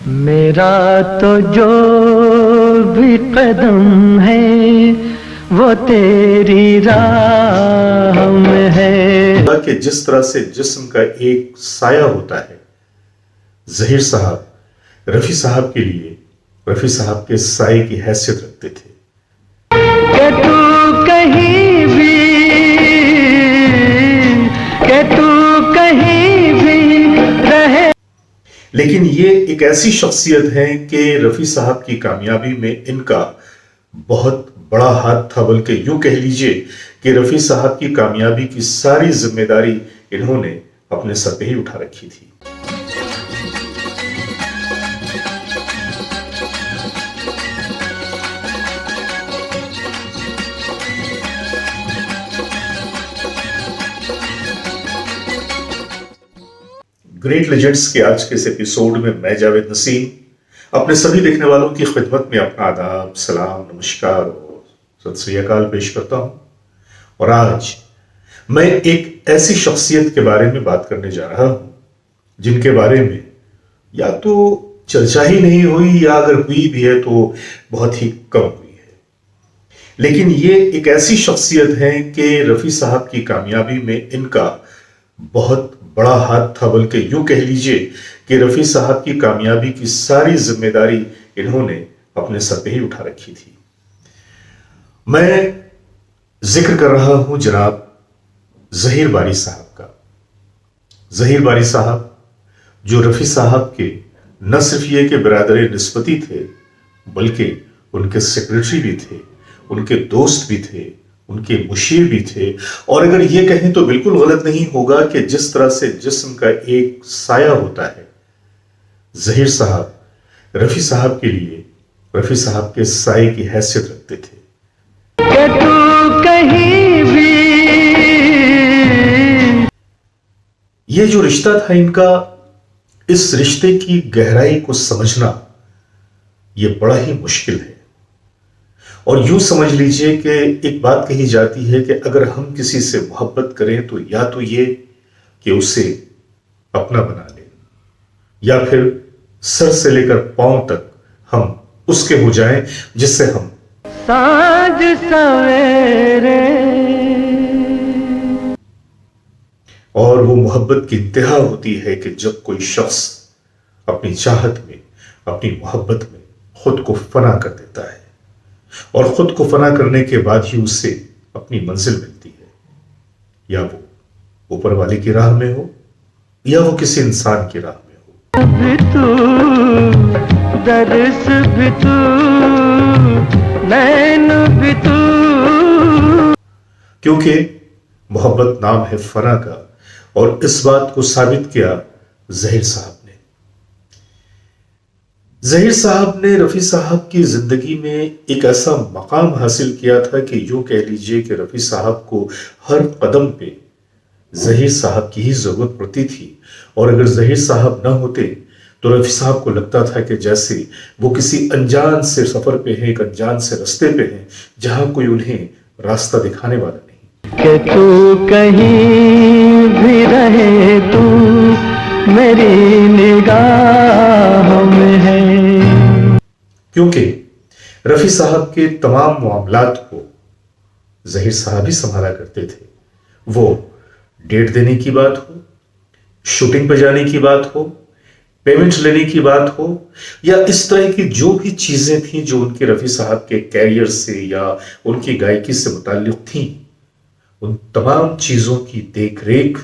मेरा तो जो भी कदम है वो तेरी राह में है। कि जिस तरह से जिस्म का एक साया होता है, ज़हीर साहब रफ़ी साहब के लिए रफ़ी साहब के साये की हैसियत रखते थे। कि तू कहीं भी रहे। लेकिन ये एक ऐसी शख्सियत है कि रफ़ी साहब की कामयाबी में इनका बहुत बड़ा हाथ था, बल्कि यूं कह लीजिए कि रफ़ी साहब की कामयाबी की सारी जिम्मेदारी इन्होंने अपने सर पे ही उठा रखी थी। ग्रेट लेजेंड्स के आज के इस एपिसोड में मैं जावेद नसीम अपने सभी देखने वालों की खिदमत में अपना आदाब, सलाम, नमस्कार और सत श्री अकाल पेश करता हूं। और आज मैं एक ऐसी शख्सियत के बारे में बात करने जा रहा हूं जिनके बारे में या तो चर्चा ही नहीं हुई या अगर हुई भी है तो बहुत ही कम हुई है। लेकिन ये एक ऐसी शख्सियत है कि रफ़ी साहब की कामयाबी में इनका बहुत बड़ा हाथ था, बल्कि यूं कह लीजिए कि रफ़ी साहब की कामयाबी की सारी जिम्मेदारी इन्होंने अपने सर पे ही उठा रखी थी। मैं जिक्र कर रहा हूं जनाब ज़हीर बारी साहब का। ज़हीर बारी साहब जो रफ़ी साहब के न सिर्फ ये कि बिरादर निस्बती थे, बल्कि उनके सेक्रेटरी भी थे, उनके दोस्त भी थे, उनके मुशीर भी थे। और अगर ये कहें तो बिल्कुल गलत नहीं होगा कि जिस तरह से जिस्म का एक साया होता है, ज़हीर साहब रफ़ी साहब के लिए रफ़ी साहब के साये की हैसियत रखते थे। कि तू कहीं भी। ये जो रिश्ता था इनका, इस रिश्ते की गहराई को समझना यह बड़ा ही मुश्किल है। और यूं समझ लीजिए कि एक बात कही जाती है कि अगर हम किसी से मोहब्बत करें तो या तो ये कि उसे अपना बना लें, या फिर सर से लेकर पांव तक हम उसके हो जाएं जिससे हम साँझ सवेरे। और वो मोहब्बत की इंतहा होती है कि जब कोई शख्स अपनी चाहत में, अपनी मोहब्बत में खुद को फना कर देता है और खुद को फना करने के बाद ही उसे अपनी मंजिल मिलती है, या वो ऊपर वाले की राह में हो या वो किसी इंसान की राह में हो। भी तू दर्स भी तू नैन भी तू। क्योंकि मोहब्बत नाम है फना का, और इस बात को साबित किया ज़हीर साहब ने। ज़हीर साहब ने रफ़ी साहब की जिंदगी में एक ऐसा मकाम हासिल किया था कि यूं कह लीजिए कि रफ़ी साहब को हर कदम पे ज़हीर साहब की ही जरूरत पड़ती थी। और अगर ज़हीर साहब ना होते तो रफ़ी साहब को लगता था कि जैसे वो किसी अनजान से सफर पे हैं, एक अनजान से रास्ते पे हैं जहां कोई उन्हें रास्ता दिखाने वाला नहीं। कि तू कहीं भी रहे तू मेरी निगाह में है। क्योंकि रफ़ी साहब के तमाम मामलात को ज़हीर साहब ही संभाला करते थे। वो डेट देने की बात हो, शूटिंग पर जाने की बात हो, पेमेंट लेने की बात हो, या इस तरह की जो भी चीजें थी जो उनके रफ़ी साहब के कैरियर से या उनकी गायकी से मुताल्लिक थी, उन तमाम चीजों की देख रेख,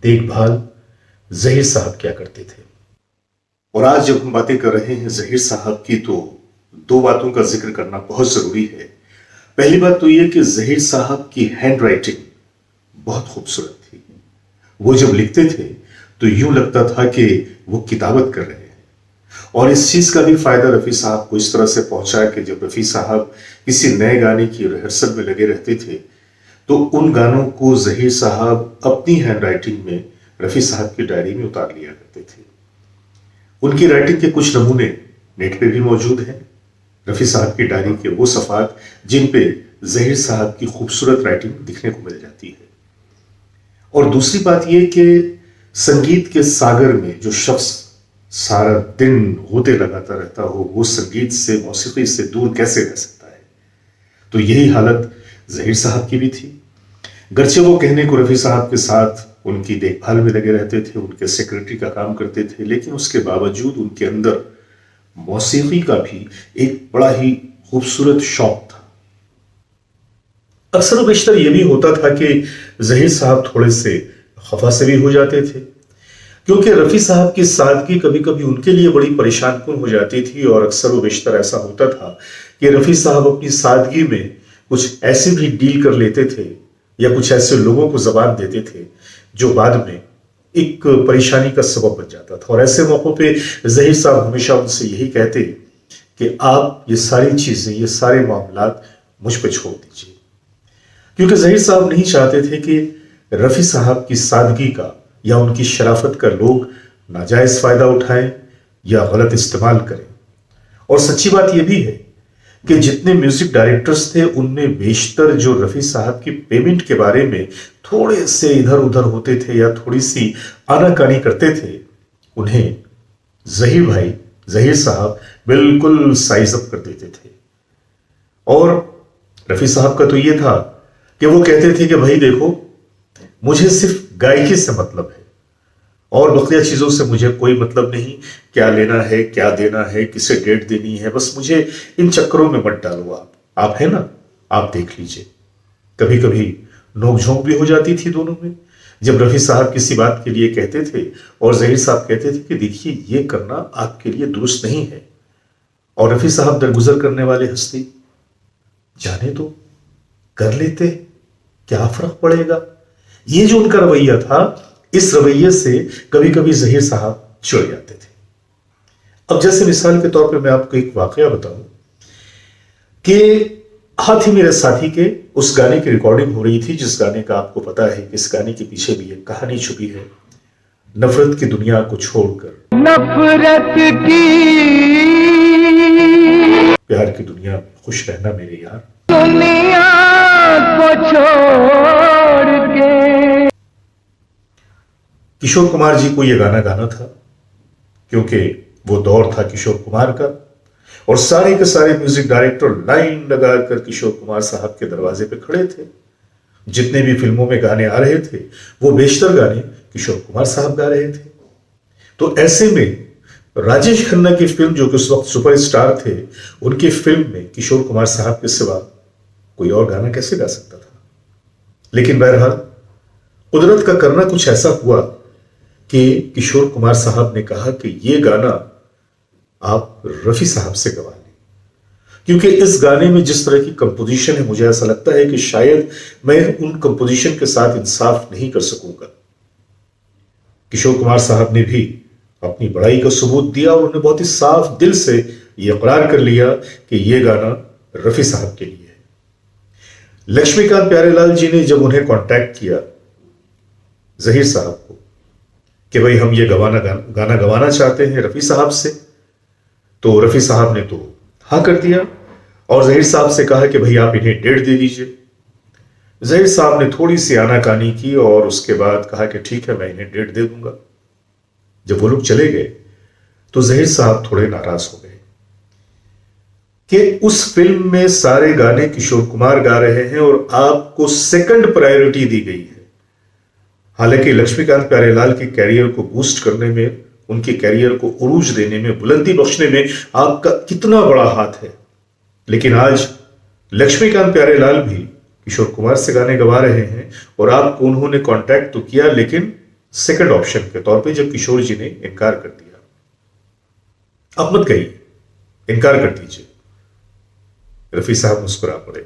देखभाल ज़हीर साहब क्या करते थे। और आज जब हम बातें कर रहे हैं ज़हीर साहब की, तो दो बातों का जिक्र करना बहुत जरूरी है। पहली बात तो यह कि ज़हीर साहब की हैंड राइटिंग बहुत खूबसूरत थी। वो जब लिखते थे तो यूं लगता था कि वो किताबत कर रहे हैं। और इस चीज का भी फायदा रफ़ी साहब को इस तरह से पहुंचा कि जब रफ़ी साहब किसी नए गाने की रिहर्सल में लगे रहते थे तो उन गानों को ज़हीर साहब अपनी हैंड राइटिंग में रफ़ी साहब की डायरी में उतार लिया करते थे। उनकी राइटिंग के कुछ नमूने नेट पे भी मौजूद हैं। रफ़ी साहब की डायरी के वो सफ़ात जिन पे ज़हीर साहब की खूबसूरत राइटिंग दिखने को मिल जाती है। और दूसरी बात यह कि संगीत के सागर में जो शख्स सारा दिन होते लगाता रहता हो, वो संगीत से, मौसीकी से दूर कैसे रह सकता है? तो यही हालत जहीर साहब की भी थी। गर्चे वो कहने को रफ़ी साहब के साथ उनकी देखभाल में लगे रहते थे, उनके सेक्रेटरी का काम करते थे, लेकिन उसके बावजूद उनके अंदर मौसीकी का भी एक बड़ा ही खूबसूरत शौक था। अक्सर बेशतर यह भी होता था कि जहीर साहब थोड़े से खफा से भी हो जाते थे, क्योंकि रफ़ी साहब की सादगी कभी कभी उनके लिए बड़ी परेशान कुन हो जाती थी। और अक्सर बेशतर ऐसा होता था कि रफ़ी साहब अपनी सादगी में कुछ ऐसे भी डील कर लेते थे या कुछ ऐसे लोगों को जबान देते थे जो बाद में एक परेशानी का सबब बन जाता था। और ऐसे मौकों पे जहीर साहब हमेशा उनसे यही कहते कि आप ये सारी चीजें, ये सारे मामलात मुझ पे छोड़ दीजिए, क्योंकि जहीर साहब नहीं चाहते थे कि रफ़ी साहब की सादगी का या उनकी शराफत का लोग नाजायज फायदा उठाएं या गलत इस्तेमाल करें। और सच्ची बात यह भी है कि जितने म्यूजिक डायरेक्टर्स थे उनमें बेशतर जो रफ़ी साहब की पेमेंट के बारे में थोड़े से इधर उधर होते थे या थोड़ी सी आनाकानी करते थे, उन्हें जहीर साहब बिल्कुल साइज अप कर देते थे। और रफ़ी साहब का तो ये था कि वो कहते थे कि भाई देखो, मुझे सिर्फ गायकी से मतलब है और बकिया चीजों से मुझे कोई मतलब नहीं, क्या लेना है, क्या देना है, किसे डेट देनी है, बस मुझे इन चक्करों में मत डालो। आप है ना, आप देख लीजिए। कभी कभी नोकझोंक भी हो जाती थी दोनों में, जब रफ़ी साहब किसी बात के लिए कहते थे और जहीर साहब कहते थे कि देखिए ये करना आपके लिए दुरुस्त नहीं है, और रफ़ी साहब दरगुजर करने वाले हंसते, जाने दो, कर लेते, क्या फर्क पड़ेगा। ये जो उनका रवैया था, इस रवैये से कभी कभी जहीर साहब चिढ़ जाते थे। अब जैसे मिसाल के तौर पे मैं आपको एक वाकया बताऊं कि हाथी मेरे साथी के उस गाने की रिकॉर्डिंग हो रही थी, जिस गाने का आपको पता है कि इस गाने के पीछे भी एक कहानी छुपी है। नफरत की दुनिया को छोड़कर नफरत की प्यार की दुनिया में खुश रहना मेरे यार। दुनिया को छोड़ के किशोर कुमार जी को यह गाना गाना था, क्योंकि वो दौर था किशोर कुमार का, और सारे के सारे म्यूजिक डायरेक्टर लाइन लगाकर किशोर कुमार साहब के दरवाजे पे खड़े थे। जितने भी फिल्मों में गाने आ रहे थे वो बेशतर गाने किशोर कुमार साहब गा रहे थे। तो ऐसे में राजेश खन्ना की फिल्म, जो कि उस वक्त सुपरस्टार थे, उनकी फिल्म में किशोर कुमार साहब के सिवा कोई और गाना कैसे गा सकता था। लेकिन बहरहाल कुदरत का करना कुछ ऐसा हुआ कि किशोर कुमार साहब ने कहा कि ये गाना आप रफ़ी साहब से गवा लें, क्योंकि इस गाने में जिस तरह की कंपोजिशन है, मुझे ऐसा लगता है कि शायद मैं उन कंपोजिशन के साथ इंसाफ नहीं कर सकूंगा। किशोर कुमार साहब ने भी अपनी बड़ाई का सबूत दिया और उन्होंने बहुत ही साफ दिल से यह इकरार कर लिया कि यह गाना रफ़ी साहब के लिए है। लक्ष्मीकांत प्यारेलाल जी ने जब उन्हें कांटेक्ट किया जहीर साहब को कि भाई हम ये गाना गवाना चाहते हैं रफ़ी साहब से, तो रफ़ी साहब ने तो हाँ कर दिया और जहीर साहब से कहा कि भाई आप इन्हें डेट दे दीजिए। जहीर साहब ने थोड़ी सी आनाकानी की और उसके बाद कहा कि ठीक है, मैं इन्हें डेट दे दूंगा। जब वो लोग चले गए तो जहीर साहब थोड़े नाराज हो गए कि उस फिल्म में सारे गाने किशोर कुमार गा रहे हैं और आपको सेकंड प्रायोरिटी दी गई है। हालांकि लक्ष्मीकांत प्यारेलाल के कैरियर को बूस्ट करने में, उनके कैरियर को उरूज देने में, बुलंदी बख्शने में आपका कितना बड़ा हाथ है, लेकिन आज लक्ष्मीकांत प्यारेलाल भी किशोर कुमार से गाने गवा रहे हैं और आपको उन्होंने कांटेक्ट तो किया, लेकिन सेकंड ऑप्शन के तौर पे, जब किशोर जी ने इनकार कर दिया। आप मत कहिए, इनकार कर दीजिए। रफ़ी साहब मुस्कुरा पड़े,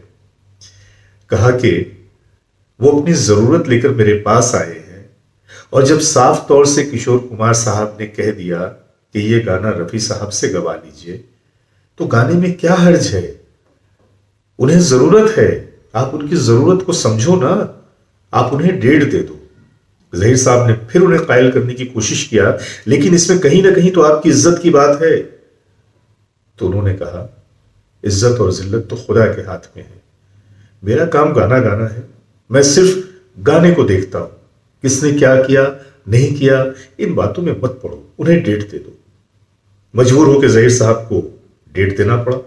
कहा कि वो अपनी जरूरत लेकर मेरे पास आए हैं और जब साफ तौर से किशोर कुमार साहब ने कह दिया कि ये गाना रफ़ी साहब से गवा लीजिए, तो गाने में क्या हर्ज है। उन्हें जरूरत है, आप उनकी जरूरत को समझो ना, आप उन्हें डेट दे दो। जहीर साहब ने फिर उन्हें कायल करने की कोशिश किया, लेकिन इसमें कहीं ना कहीं तो आपकी इज्जत की बात है। तो उन्होंने कहा, इज्जत और जिल्लत तो खुदा के हाथ में है, मेरा काम गाना गाना है, मैं सिर्फ गाने को देखता हूं, किसने क्या किया नहीं किया इन बातों में मत पड़ो, उन्हें डेट दे दो। मजबूर होकर जहीर साहब को डेट देना पड़ा।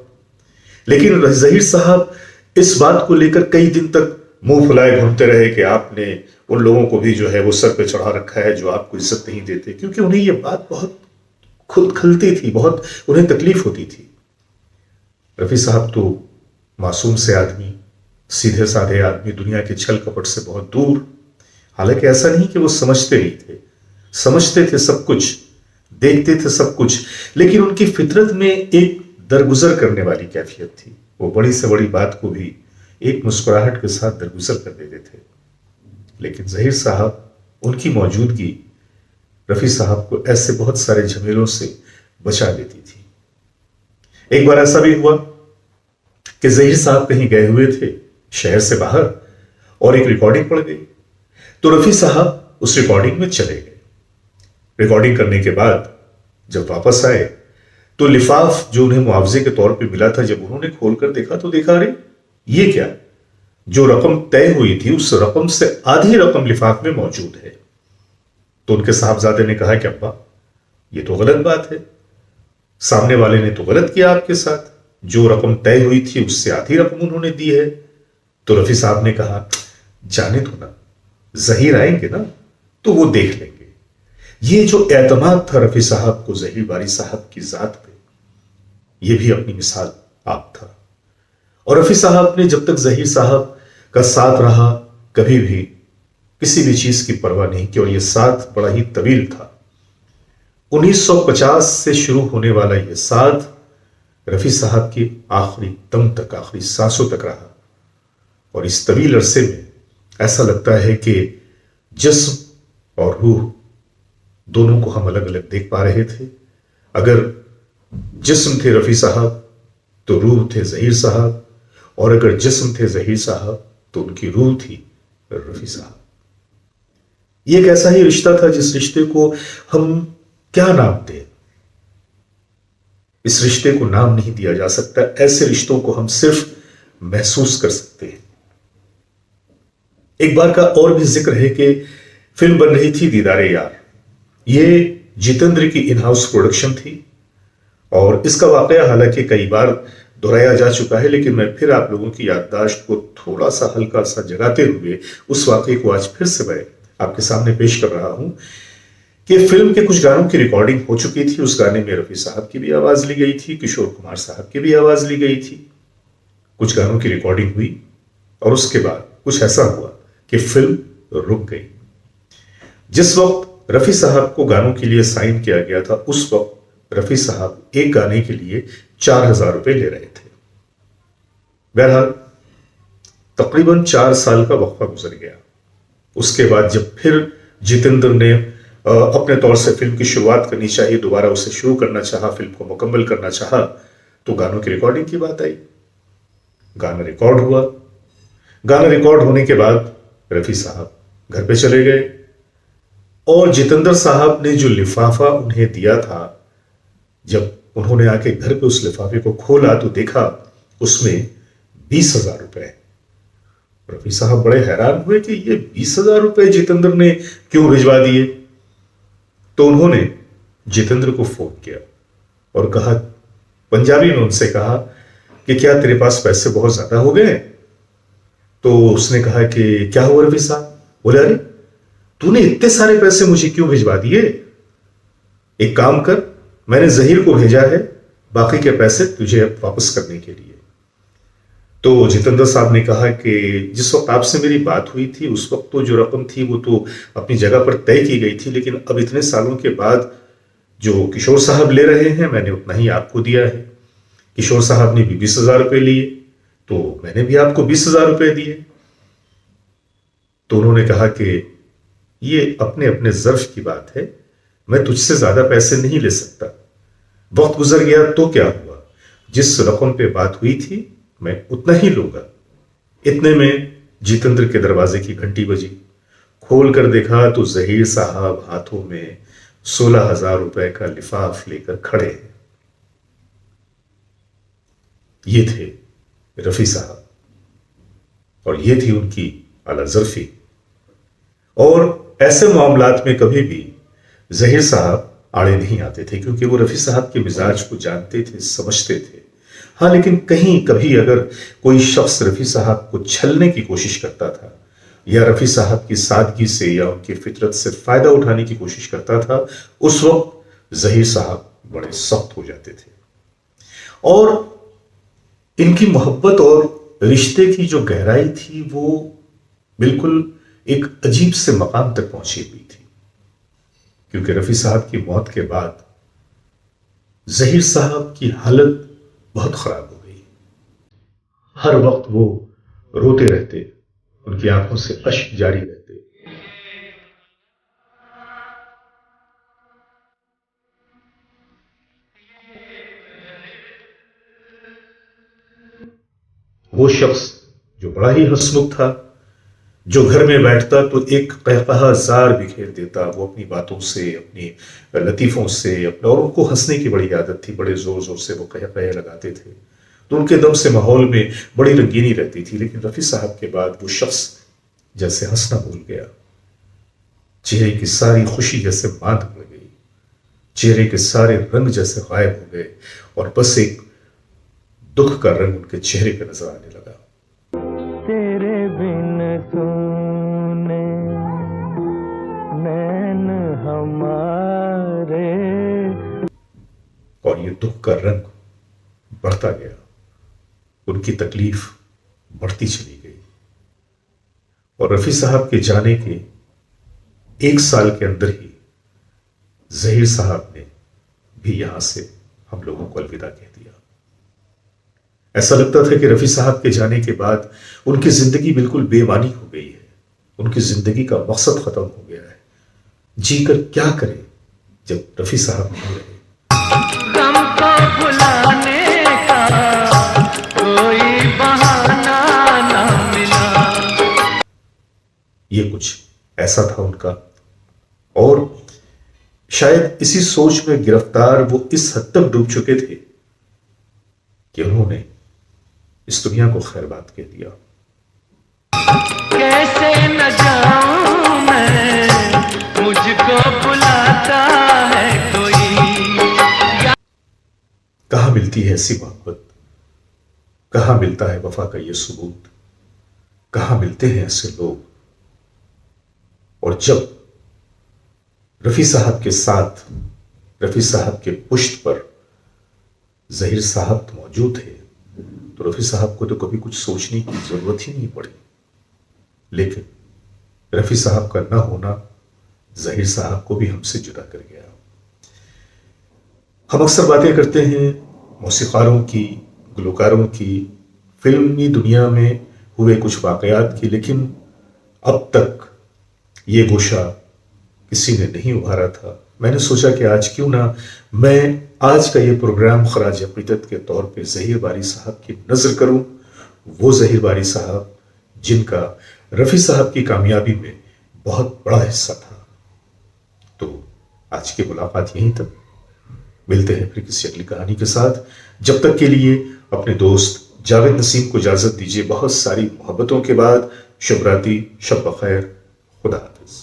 लेकिन जहीर साहब इस बात को लेकर कई दिन तक मुंह फुलाए घूमते रहे कि आपने उन लोगों को भी जो है वो सर पे चढ़ा रखा है जो आपको इज्जत नहीं देते, क्योंकि उन्हें ये बात बहुत खुद खलती थी, बहुत उन्हें तकलीफ होती थी। रफी साहब तो मासूम से आदमी, सीधे साधे आदमी, दुनिया के छल कपट से बहुत दूर। हालांकि ऐसा नहीं कि वो समझते नहीं थे, समझते थे सब कुछ, देखते थे सब कुछ, लेकिन उनकी फितरत में एक दरगुजर करने वाली कैफियत थी। वो बड़ी से बड़ी बात को भी एक मुस्कुराहट के साथ दरगुजर कर देते थे। लेकिन जहीर साहब, उनकी मौजूदगी रफी साहब को ऐसे बहुत सारे झमेलों से बचा लेती थी। एक बार ऐसा भी हुआ कि जहीर साहब कहीं गए हुए थे शहर से बाहर और एक रिकॉर्डिंग पड़ गई, तो रफी साहब उस रिकॉर्डिंग में चले गए। रिकॉर्डिंग करने के बाद जब वापस आए तो लिफाफ जो उन्हें मुआवजे के तौर पे मिला था, जब उन्होंने खोलकर देखा तो देखा, अरे ये क्या, जो रकम तय हुई थी उस रकम से आधी रकम लिफाफ में मौजूद है। तो उनके साहबजादे ने कहा कि अब्बा ये तो गलत बात है, सामने वाले ने तो गलत किया आपके साथ, जो रकम तय हुई थी उससे आधी रकम उन्होंने दी है। तो रफी साहब ने कहा जाने दो ना, जहीर आएंगे ना तो वो देख लेंगे। ये जो एतमाद था रफी साहब को जहीर बारी साहब की जात पे, ये भी अपनी मिसाल आप था। और रफी साहब ने जब तक जहीर साहब का साथ रहा, कभी भी किसी भी चीज की परवाह नहीं की, और यह साथ बड़ा ही तवील था। 1950 से शुरू होने वाला यह साथ रफी साहब की आखिरी दम तक, आखिरी सांसों तक रहा। और इस तवील अरसे में ऐसा लगता है कि जिस्म और रूह दोनों को हम अलग अलग देख पा रहे थे। अगर जिस्म थे रफी साहब तो रूह थे जहीर साहब, और अगर जिस्म थे जहीर साहब तो उनकी रूह थी रफी साहब। ये एक ऐसा ही रिश्ता था जिस रिश्ते को हम क्या नाम दें, इस रिश्ते को नाम नहीं दिया जा सकता। ऐसे रिश्तों को हम सिर्फ महसूस कर सकते हैं। एक बार का और भी जिक्र है कि फिल्म बन रही थी दीदारे यार। ये जितेंद्र की इन हाउस प्रोडक्शन थी और इसका वाकया हालांकि कई बार दोहराया जा चुका है, लेकिन मैं फिर आप लोगों की याददाश्त को थोड़ा सा हल्का सा जगाते हुए उस वाकये को आज फिर से मैं आपके सामने पेश कर रहा हूं कि फिल्म के कुछ गानों की रिकॉर्डिंग हो चुकी थी। उस गाने में रफी साहब की भी आवाज ली गई थी, किशोर कुमार साहब की भी आवाज ली गई थी। कुछ गानों की रिकॉर्डिंग हुई और उसके बाद कुछ ऐसा हुआ कि फिल्म रुक गई। जिस वक्त रफी साहब को गानों के लिए साइन किया गया था, उस वक्त रफी साहब एक गाने के लिए 4000 रुपए ले रहे थे। बहरहाल तकरीबन 4 साल का वक्फा गुजर गया। उसके बाद जब फिर जितेंद्र ने अपने तौर से फिल्म की शुरुआत करनी चाहिए, दोबारा उसे शुरू करना चाहा, फिल्म को मुकम्मल करना चाहा, तो गानों की रिकॉर्डिंग की बात आई। गाना रिकॉर्ड हुआ। गाना रिकॉर्ड होने के बाद रफी साहब घर पे चले गए और जितेंद्र साहब ने जो लिफाफा उन्हें दिया था, जब उन्होंने आके घर पे उस लिफाफे को खोला तो देखा उसमें 20,000 रुपए। रफी साहब बड़े हैरान हुए कि ये 20,000 रुपए जितेंद्र ने क्यों भिजवा दिए। तो उन्होंने जितेंद्र को फोन किया और कहा, पंजाबी में उनसे कहा कि क्या तेरे पास पैसे बहुत ज्यादा हो गए। तो उसने कहा कि क्या हुआ रफी साहब। बोले, अरे तूने इतने सारे पैसे मुझे क्यों भिजवा दिए, एक काम कर, मैंने जहीर को भेजा है, बाकी के पैसे तुझे वापस करने के लिए। तो जितेंद्र साहब ने कहा कि जिस वक्त आपसे मेरी बात हुई थी उस वक्त तो जो रकम थी वो तो अपनी जगह पर तय की गई थी, लेकिन अब इतने सालों के बाद जो किशोर साहब ले रहे हैं मैंने उतना ही आपको दिया है। किशोर साहब ने भी 20,000 रुपए लिए तो मैंने भी आपको 20,000 रुपए दिए। तो उन्होंने कहा कि ये अपने अपने ज़र्फ की बात है, मैं तुझसे ज्यादा पैसे नहीं ले सकता। वक्त गुजर गया तो क्या हुआ, जिस रकम पे बात हुई थी मैं उतना ही लूंगा। इतने में जितेंद्र के दरवाजे की घंटी बजी। खोल कर देखा तो जहीर साहब हाथों में 16,000 रुपए का लिफाफ लेकर खड़े हैं। ये थे रफी साहब और ये थी उनकी आलाजर्फी। और ऐसे मामलात में कभी भी जहीर साहब आड़े नहीं आते थे, क्योंकि वो रफ़ी साहब के मिजाज को जानते थे, समझते थे। हाँ, लेकिन कहीं कभी अगर कोई शख्स रफ़ी साहब को छलने की कोशिश करता था या रफ़ी साहब की सादगी से या उनकी फितरत से फ़ायदा उठाने की कोशिश करता था, उस वक्त ज़हीर साहब बड़े सख्त हो जाते थे। और इनकी मोहब्बत और रिश्ते की जो गहराई थी वो बिल्कुल एक अजीब से मकाम तक पहुंची हुई थी, क्योंकि रफ़ी साहब की मौत के बाद ज़हीर साहब की हालत बहुत खराब हो गई। हर वक्त वो रोते रहते, उनकी आंखों से अश्क जारी रहते। वो शख्स जो बड़ा ही हंसमुख था, जो घर में बैठता तो एक कहकहा जार बिखेर देता। वो अपनी बातों से, अपनी लतीफ़ों से, और उनको हंसने की बड़ी आदत थी, बड़े जोर जोर से वो कहकहे लगाते थे, तो उनके दम से माहौल में बड़ी रंगीनी रहती थी। लेकिन रफ़ी साहब के बाद वो शख्स जैसे हंसना भूल गया, चेहरे की सारी खुशी जैसे मांद पड़ गई, चेहरे के सारे रंग जैसे गायब हो गए, और बस एक दुख का रंग उनके चेहरे पे नजर आने लगा। तेरे बिन सुने नैन हमारे। और ये दुख का रंग बढ़ता गया, उनकी तकलीफ बढ़ती चली गई, और रफ़ी साहब के जाने के 1 साल के अंदर ही ज़हीर साहब ने भी यहां से हम लोगों को अलविदा कह दिया। ऐसा लगता था कि रफ़ी साहब के जाने के बाद उनकी जिंदगी बिल्कुल बेमानी हो गई है, उनकी जिंदगी का मकसद खत्म हो गया है। जीकर क्या करे जब रफ़ी साहब नहीं रहे। हमको भुलाने का कोई बहाना ना मिला। ये कुछ ऐसा था उनका, और शायद इसी सोच में गिरफ्तार वो इस हद तक डूब चुके थे कि उन्होंने इस दुनिया को खैरबाद कह दिया। कैसे न जाऊं मैं, मुझको बुलाता है कोई। कहां मिलती है ऐसी मोहब्बत, कहां मिलता है वफा का ये सबूत, कहां मिलते हैं ऐसे लोग। और जब रफ़ी साहब के साथ, रफ़ी साहब के पुश्त पर ज़हीर साहब तो मौजूद थे, तो रफ़ी साहब को तो कभी कुछ सोचने की जरूरत ही नहीं पड़ी। लेकिन रफ़ी साहब का ना होना ज़हीर साहब को भी हमसे जुदा कर गया। हम अक्सर बातें करते हैं मौसीकारों की, गुलकारों की, फिल्मी दुनिया में हुए कुछ वाकयात की, लेकिन अब तक ये गोशा किसी ने नहीं उभारा था। मैंने सोचा कि आज क्यों ना मैं आज का ये प्रोग्राम खराज अक़ीदत के तौर पे ज़हीर बारी साहब की नज़र करूं, वो ज़हीर बारी साहब जिनका रफ़ी साहब की कामयाबी में बहुत बड़ा हिस्सा था। तो आज की मुलाकात यहीं तक, मिलते हैं फिर किसी अगली कहानी के साथ। जब तक के लिए अपने दोस्त जावेद नसीम को इजाज़त दीजिए, बहुत सारी मोहब्बतों के बाद। शुभ रात्रि, शब बखैर, खुदा हाफ़िज़।